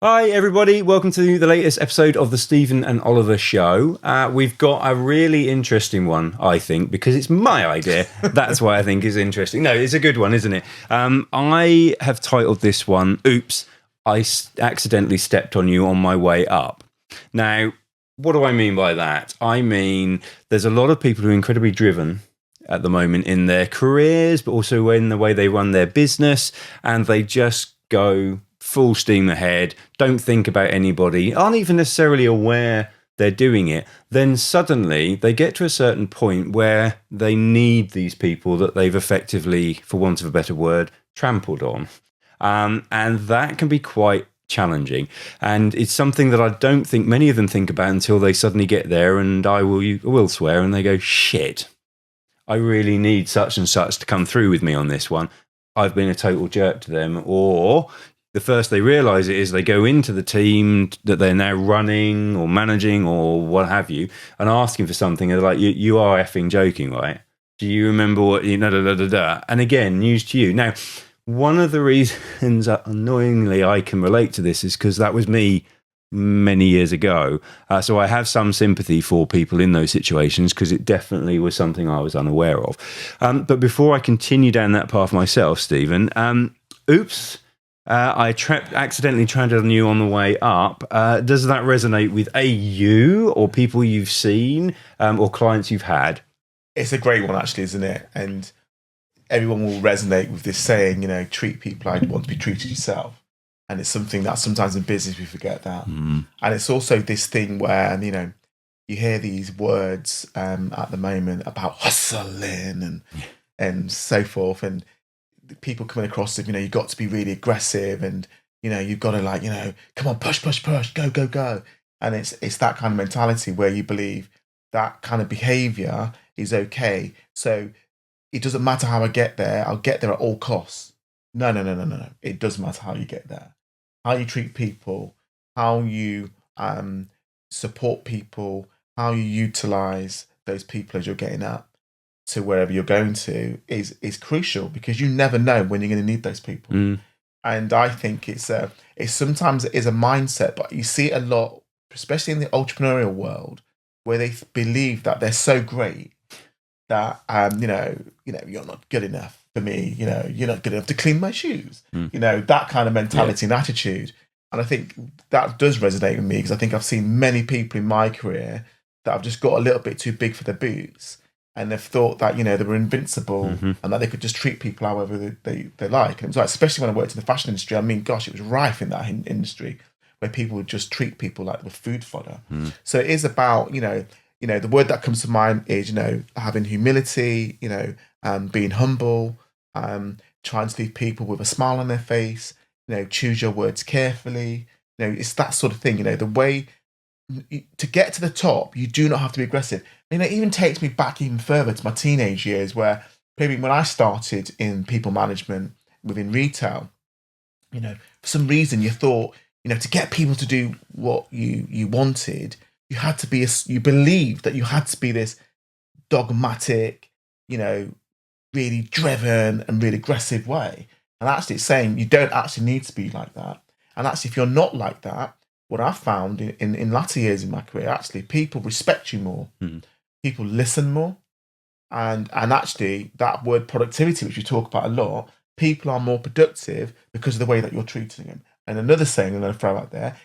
Hi, everybody. Welcome to the latest episode of the Stephen and Oliver Show. We've got a really interesting one, I think, because it's my idea. That's why I think it's interesting. No, it's a good one, isn't it? I have titled this one, Oops, Accidentally Stepped on You on My Way Up. Now, what do I mean by that? I mean, there's a lot of people who are incredibly driven at the moment in their careers, but also in the way they run their business, and they just go full steam ahead, don't think about anybody, aren't even necessarily aware they're doing it. Then suddenly they get to a certain point where they need these people that they've effectively, for want of a better word, trampled on. And that can be quite challenging. And it's something that I don't think many of them think about until they suddenly get there, and I will swear, and they go, shit, I really need such and such to come through with me on this one. I've been a total jerk to them. Or the first they realise it is they go into the team that they're now running or managing or what have you and asking for something. And they're like, you are effing joking, right? Do you remember what, And again, news to you. Now, one of the reasons, annoyingly, I can relate to this is because that was me many years ago. So I have some sympathy for people in those situations because it definitely was something I was unaware of. But before I continue down that path myself, Stephen, oops. I accidentally trampled on you on the way up. Does that resonate with you or people you've seen or clients you've had? It's a great one, actually, isn't it? And everyone will resonate with this saying, treat people like you want to be treated yourself. And it's something that sometimes in business we forget that. And it's also this thing where, you hear these words at the moment about hustling and so forth. And people coming across it, you've got to be really aggressive and, you've got to come on, push, go. And it's that kind of mentality where you believe that kind of behavior is okay. So it doesn't matter how I get there. I'll get there at all costs. No. It does matter how you get there. How you treat people, how you support people, how you utilize those people as you're getting up to wherever you're going to is crucial because you never know when you're going to need those people. And I think it's sometimes it is a mindset, but you see it a lot, especially in the entrepreneurial world, where they believe that they're so great that you're not good enough for me. You're not good enough to clean my shoes. That kind of mentality and attitude. And I think that does resonate with me because I think I've seen many people in my career that have just got a little bit too big for their boots. And they've thought that, they were invincible and that they could just treat people however they like. And it was like, especially when I worked in the fashion industry, I mean, gosh, it was rife in that industry where people would just treat people like they were food fodder. So it is about, the word that comes to mind is, having humility, being humble, trying to leave people with a smile on their face, choose your words carefully. It's that sort of thing, the way to get to the top, you do not have to be aggressive. It even takes me back even further to my teenage years where maybe when I started in people management within retail, for some reason you thought, to get people to do what you wanted, you had to be, you believed that you had to be this dogmatic, really driven and really aggressive way. And actually it's saying you don't actually need to be like that. And actually if you're not like that, what I've found in latter years in my career, actually, people respect you more. People listen more. And actually, that word productivity, which we talk about a lot, people are more productive because of the way that you're treating them. And another saying I'm going to throw out there,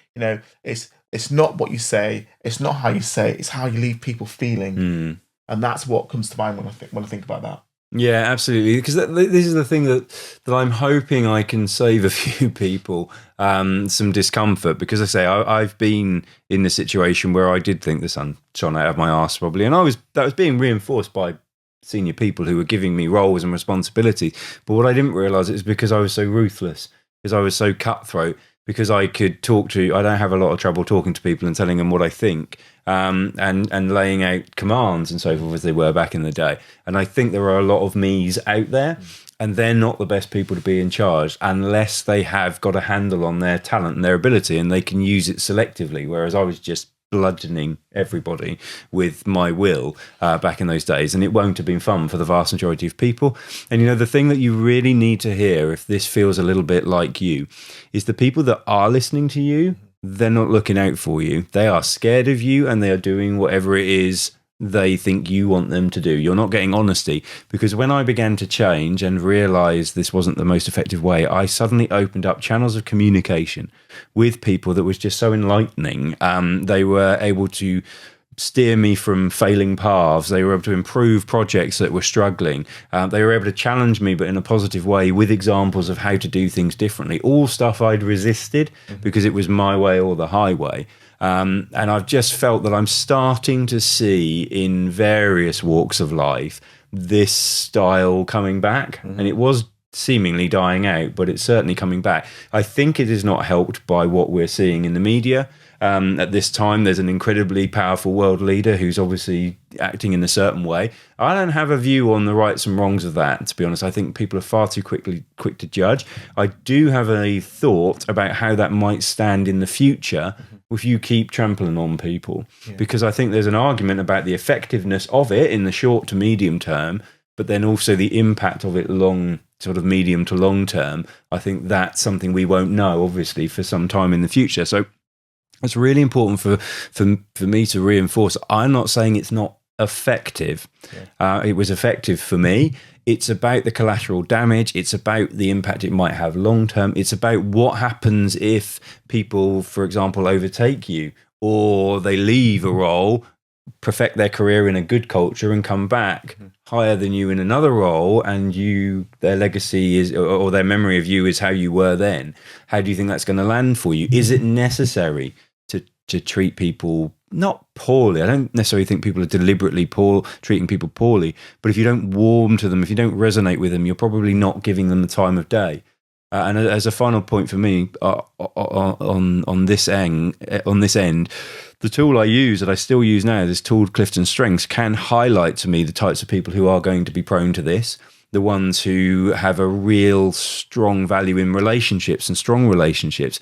it's not what you say, it's not how you say it, it's how you leave people feeling. And that's what comes to mind when I think about that. Yeah, absolutely. Because this is the thing that I'm hoping I can save a few people some discomfort. Because I say I've been in the situation where I did think the sun shone out of my arse probably, and that was being reinforced by senior people who were giving me roles and responsibility. But what I didn't realise is because I was so ruthless, because I was so cutthroat, because I don't have a lot of trouble talking to people and telling them what I think, and laying out commands and so forth as they were back in the day. And I think there are a lot of me's out there, and they're not the best people to be in charge unless they have got a handle on their talent and their ability and they can use it selectively. Whereas I was just bludgeoning everybody with my will back in those days, and it won't have been fun for the vast majority of people. And the thing that you really need to hear, if this feels a little bit like you, is the people that are listening to you, they're not looking out for you. They are scared of you, and they are doing whatever it is they think you want them to do. You're not getting honesty, because when I began to change and realize this wasn't the most effective way, I suddenly opened up channels of communication with people that was just so enlightening. They were able to steer me from failing paths. They were able to improve projects that were struggling. They were able to challenge me, but in a positive way, with examples of how to do things differently. All stuff I'd resisted because it was my way or the highway. And I've just felt that I'm starting to see in various walks of life this style coming back. And it was seemingly dying out, but it's certainly coming back. I think it is not helped by what we're seeing in the media. At this time, there's an incredibly powerful world leader who's obviously acting in a certain way. I don't have a view on the rights and wrongs of that, to be honest. I think people are far too quick to judge. I do have a thought about how that might stand in the future if you keep trampling on people, because I think there's an argument about the effectiveness of it in the short to medium term, but then also the impact of it medium to long term. I think that's something we won't know, obviously, for some time in the future. So it's really important for me to reinforce. I'm not saying it's not effective. It was effective for me. It's about the collateral damage. It's about the impact it might have long term. It's about what happens if people, for example, overtake you, or they leave a role, perfect their career in a good culture, and come back higher than you in another role, and their legacy is, or their memory of you is how you were then. How do you think that's going to land for you? Is it necessary to treat people not poorly? I don't necessarily think people are deliberately treating people poorly, but if you don't warm to them, if you don't resonate with them, you're probably not giving them the time of day. And as a final point for me, on this end, the tool I use, that I still use now, this tool Clifton Strengths, can highlight to me the types of people who are going to be prone to this, the ones who have a real strong value in relationships and strong relationships.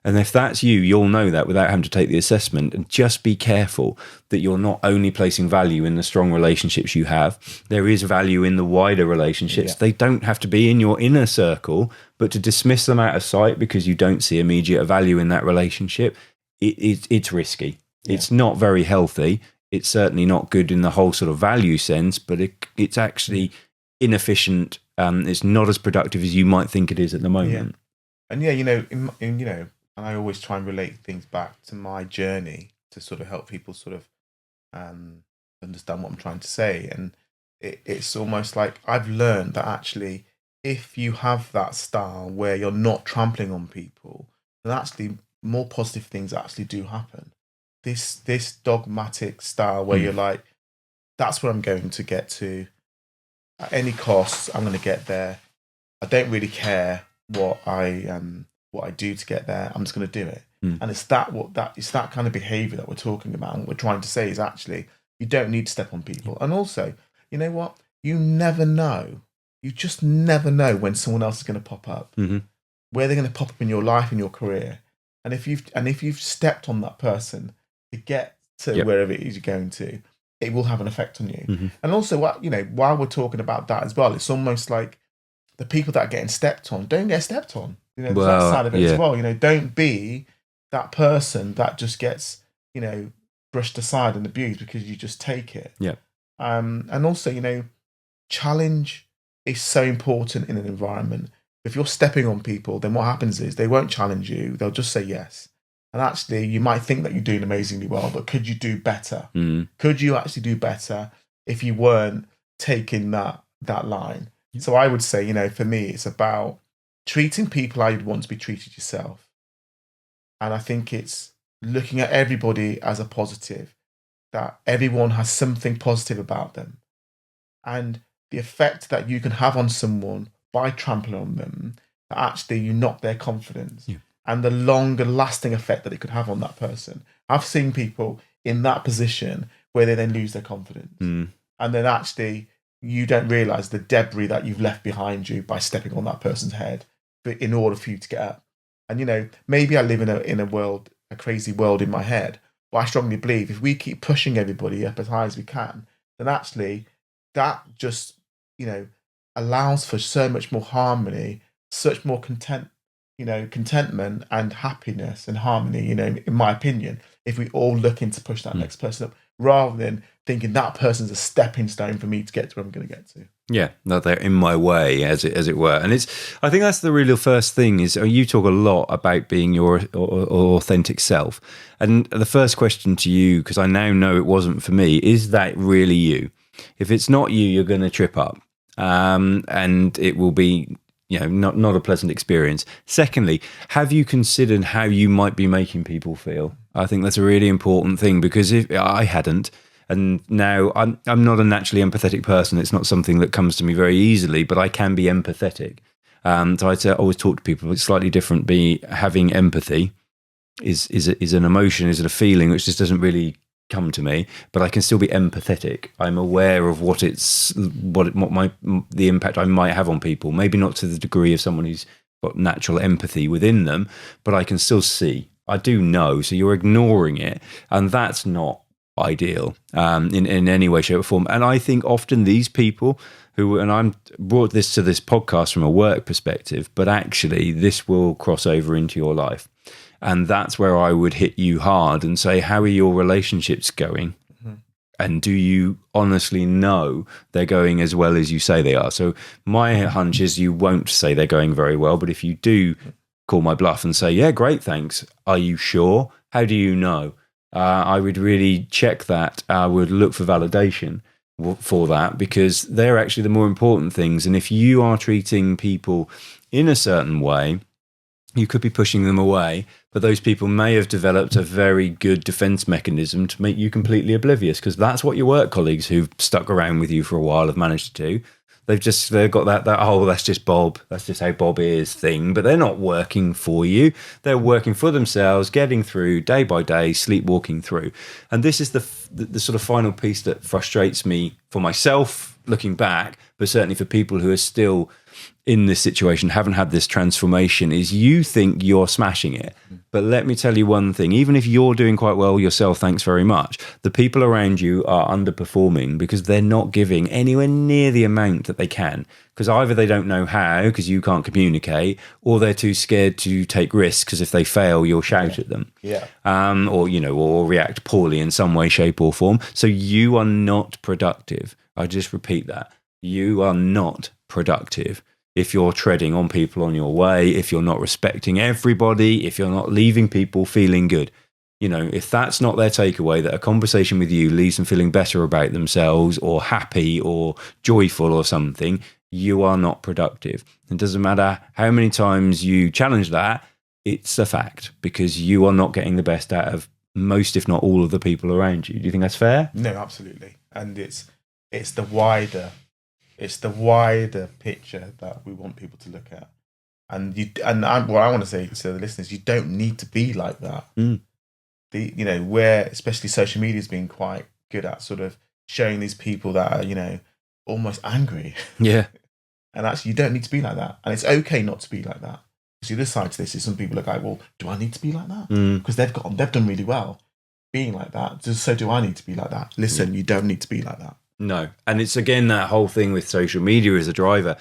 And if that's you, you'll know that without having to take the assessment. And just be careful that you're not only placing value in the strong relationships you have. There is value in the wider relationships. They don't have to be in your inner circle, but to dismiss them out of sight because you don't see immediate value in that relationship, it's risky. It's not very healthy. It's certainly not good in the whole sort of value sense, but it's actually inefficient. It's not as productive as you might think it is at the moment. And and I always try and relate things back to my journey to sort of help people sort of understand what I'm trying to say. And it's almost like I've learned that actually, if you have that style where you're not trampling on people, then actually more positive things actually do happen. This dogmatic style where you're like, that's where I'm going to get to. At any cost, I'm going to get there. I don't really care what I do to get there. I'm just going to do it. And it's that kind of behavior that we're talking about. And what we're trying to say is actually, you don't need to step on people. And also, you know what? You never know. You just never know when someone else is going to pop up, where they're going to pop up in your life, in your career. And if you've stepped on that person to get to wherever it is you're going to, it will have an effect on you. And also, while we're talking about that as well, it's almost like the people that are getting stepped on don't get stepped on. There's that side of it as well. Don't be that person that just gets, brushed aside and abused because you just take it. And also, challenge is so important in an environment. If you're stepping on people, then what happens is they won't challenge you. They'll just say yes. And actually, you might think that you're doing amazingly well, but could you do better? Could you actually do better if you weren't taking that line? So I would say, for me, it's about treating people how you'd want to be treated yourself. And I think it's looking at everybody as a positive, that everyone has something positive about them. And the effect that you can have on someone by trampling on them, that actually you knock their confidence. And the longer lasting effect that it could have on that person. I've seen people in that position where they then lose their confidence. And then actually you don't realize the debris that you've left behind you by stepping on that person's head, but in order for you to get up. And maybe I live in a world, a crazy world in my head, But I strongly believe if we keep pushing everybody up as high as we can, then actually that just, allows for so much more harmony, such more contentment and happiness and harmony, in my opinion, if we all looking to push that next person up rather than thinking that person's a stepping stone for me to get to where I'm going to get to. Yeah, no, they're in my way, as it were. And I think that's the real first thing is you talk a lot about being your authentic self. And the first question to you, because I now know it wasn't for me, is that really you? If it's not you, you're going to trip up. And it will be, not a pleasant experience. Secondly, have you considered how you might be making people feel? I think that's a really important thing, because if I hadn't, and now I'm not a naturally empathetic person. It's not something that comes to me very easily, but I can be empathetic. So I always talk to people. It's slightly different. Having empathy is an emotion, is it a feeling which just doesn't really come to me, but I can still be empathetic. I'm aware of the impact I might have on people. Maybe not to the degree of someone who's got natural empathy within them, but I can still see. I do know. So you're ignoring it, and that's not ideal in any way, shape or form. And I think often these people and I'm brought this to this podcast from a work perspective, but actually this will cross over into your life. And that's where I would hit you hard and say, how are your relationships going? Mm-hmm. And do you honestly know they're going as well as you say they are? So my hunch is you won't say they're going very well, but if you do call my bluff and say, yeah, great, thanks. Are you sure? How do you know? I would really check that. I would look for validation for that, because they're actually the more important things. And if you are treating people in a certain way, you could be pushing them away, but those people may have developed a very good defense mechanism to make you completely oblivious, because that's what your work colleagues who've stuck around with you for a while have managed to do. They've got that oh, that's just Bob, that's just how Bob is thing, but they're not working for you. They're working for themselves, getting through day by day, sleepwalking through. And this is the sort of final piece that frustrates me for myself looking back, but certainly for people who are still in this situation, haven't had this transformation, is you think you're smashing it. But let me tell you one thing, even if you're doing quite well yourself, thanks very much, the people around you are underperforming because they're not giving anywhere near the amount that they can, because either they don't know how, because you can't communicate, or they're too scared to take risks, because if they fail, you'll shout at them. Yeah. Or react poorly in some way, shape or form. So you are not productive. I just repeat that. You are not productive if you're treading on people on your way, if you're not respecting everybody, if you're not leaving people feeling good. If that's not their takeaway, that a conversation with you leaves them feeling better about themselves or happy or joyful or something, you are not productive. It doesn't matter how many times you challenge that, it's a fact, because you are not getting the best out of most, if not all, of the people around you. Do you think that's fair? No, absolutely. And it's the wider picture that we want people to look at. And what I want to say to the listeners, you don't need to be like that. Where especially social media has been quite good at sort of showing these people that are, almost angry. Yeah. And actually, you don't need to be like that. And it's okay not to be like that. See, this side to this is some people are like, well, do I need to be like that? Because they've done really well being like that. So do I need to be like that? Listen, you don't need to be like that. No. And it's again that whole thing with social media as a driver.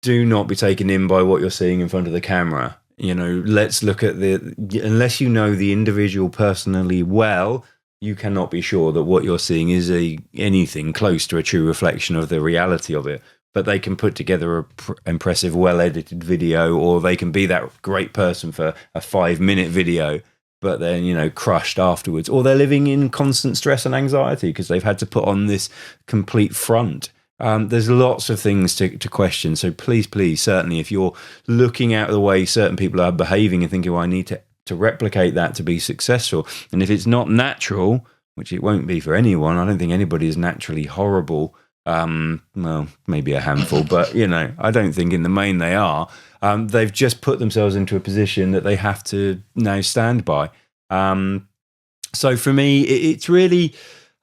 Do not be taken in by what you're seeing in front of the camera. Let's look at unless you know the individual personally well, you cannot be sure that what you're seeing is anything close to a true reflection of the reality of it. But they can put together a impressive, well-edited video, or they can be that great person for a 5-minute video, but then, crushed afterwards. Or they're living in constant stress and anxiety because they've had to put on this complete front. There's lots of things to question. So please, certainly, if you're looking at the way certain people are behaving and thinking, well, I need to replicate that to be successful. And if it's not natural, which it won't be for anyone, I don't think anybody is naturally horrible. Well, maybe a handful, but, I don't think in the main they are. They've just put themselves into a position that they have to now stand by. So for me, it's really,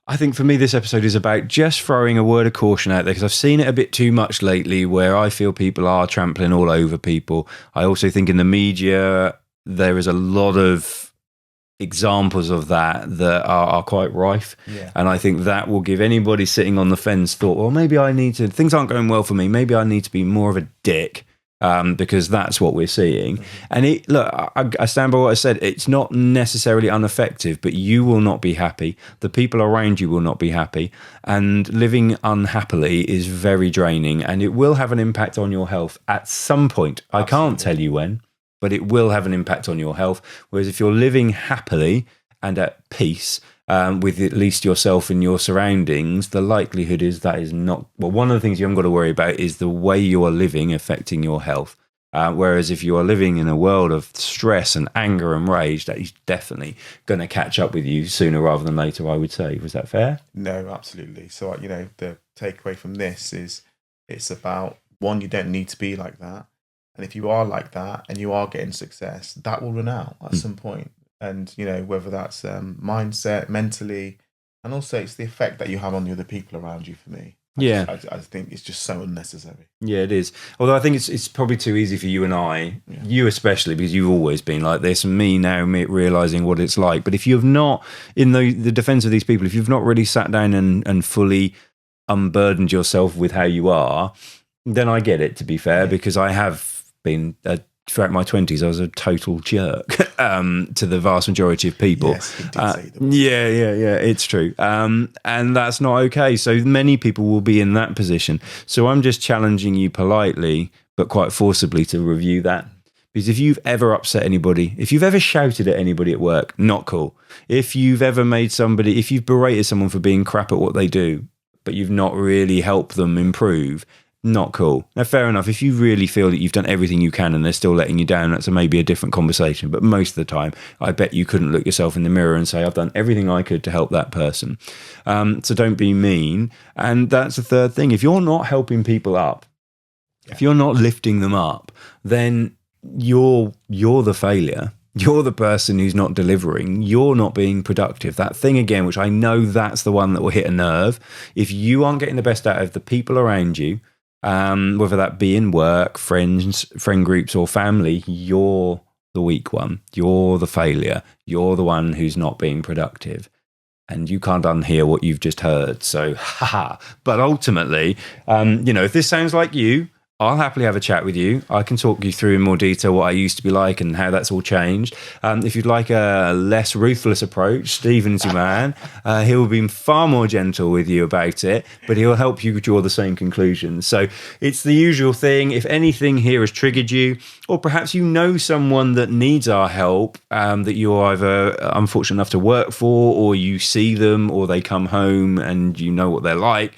I think for me, this episode is about just throwing a word of caution out there, because I've seen it a bit too much lately where I feel people are trampling all over people. I also think in the media, there is a lot of examples of that are quite rife. Yeah. And I think that will give anybody sitting on the fence thought, well, maybe things aren't going well for me. Maybe I need to be more of a dick. Because that's what we're seeing. And I stand by what I said. It's not necessarily ineffective, but you will not be happy. The people around you will not be happy. And living unhappily is very draining, and it will have an impact on your health at some point. Absolutely. I can't tell you when, but it will have an impact on your health. Whereas if you're living happily and at peace, with at least yourself and your surroundings, the likelihood is that is not... Well, one of the things you haven't got to worry about is the way you are living affecting your health. Whereas if you are living in a world of stress and anger and rage, that is definitely going to catch up with you sooner rather than later, I would say. Was that fair? No, absolutely. So, the takeaway from this is it's about, one, you don't need to be like that. And if you are like that and you are getting success, that will run out at some point. And, whether that's mindset, mentally, and also it's the effect that you have on the other people around you for me. I think it's just so unnecessary. Yeah, it is. Although I think it's probably too easy for you and I, you especially, because you've always been like this, and me now realising what it's like. But if you've not, in the defence of these people, if you've not really sat down and fully unburdened yourself with how you are, then I get it, to be fair, because I have been... throughout my 20s, I was a total jerk to the vast majority of people. Yes, he did say that. Yeah, it's true. And that's not okay. So many people will be in that position. So I'm just challenging you politely, but quite forcibly, to review that. Because if you've ever upset anybody, if you've ever shouted at anybody at work, not cool. If you've berated someone for being crap at what they do, but you've not really helped them improve, not cool. Now, fair enough. If you really feel that you've done everything you can and they're still letting you down, that's maybe a different conversation. But most of the time, I bet you couldn't look yourself in the mirror and say, I've done everything I could to help that person. So don't be mean. And that's the third thing. If you're not helping people up, if you're not lifting them up, then you're the failure. You're the person who's not delivering. You're not being productive. That thing again, which I know that's the one that will hit a nerve. If you aren't getting the best out of the people around you, whether that be in work, friends, friend groups, or family, you're the weak one. You're the failure. You're the one who's not being productive. And you can't unhear what you've just heard. So, haha. But ultimately, if this sounds like you, I'll happily have a chat with you. I can talk you through in more detail what I used to be like and how that's all changed. If you'd like a less ruthless approach, Stephen's your man. He'll be far more gentle with you about it, but he'll help you draw the same conclusions. So it's the usual thing. If anything here has triggered you, or perhaps you know someone that needs our help, that you're either unfortunate enough to work for, or you see them, or they come home and you know what they're like,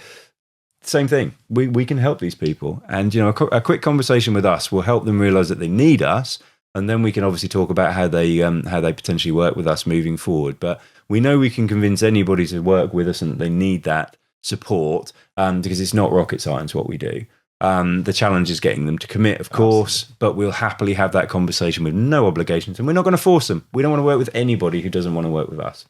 same thing. We can help these people, and a quick conversation with us will help them realize that they need us, and then we can obviously talk about how they potentially work with us moving forward. But we know we can convince anybody to work with us, and that they need that support, because it's not rocket science what we do. The challenge is getting them to commit, of course. Absolutely. But we'll happily have that conversation with no obligations, and we're not going to force them. We don't want to work with anybody who doesn't want to work with us.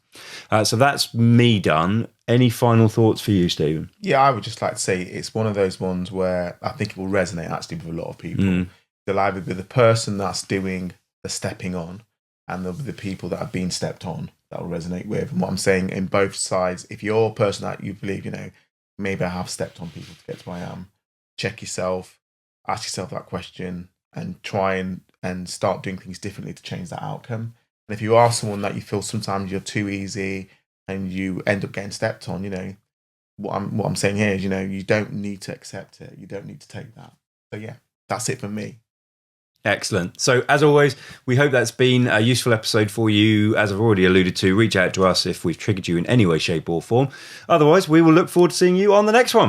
So that's me done. Any final thoughts for you, Stephen? Yeah, I would just like to say it's one of those ones where I think it will resonate actually with a lot of people. They'll either be the person that's doing the stepping on, and there'll be the people that have been stepped on that will resonate with. And what I'm saying in both sides, if you're a person that you believe, maybe I have stepped on people to get to where I am, check yourself, ask yourself that question, and try and start doing things differently to change that outcome. And if you are someone that you feel sometimes you're too easy and you end up getting stepped on, what I'm saying here is, you don't need to accept it. You don't need to take that. So yeah, that's it for me. Excellent. So as always, we hope that's been a useful episode for you. As I've already alluded to, reach out to us if we've triggered you in any way, shape or form. Otherwise, we will look forward to seeing you on the next one.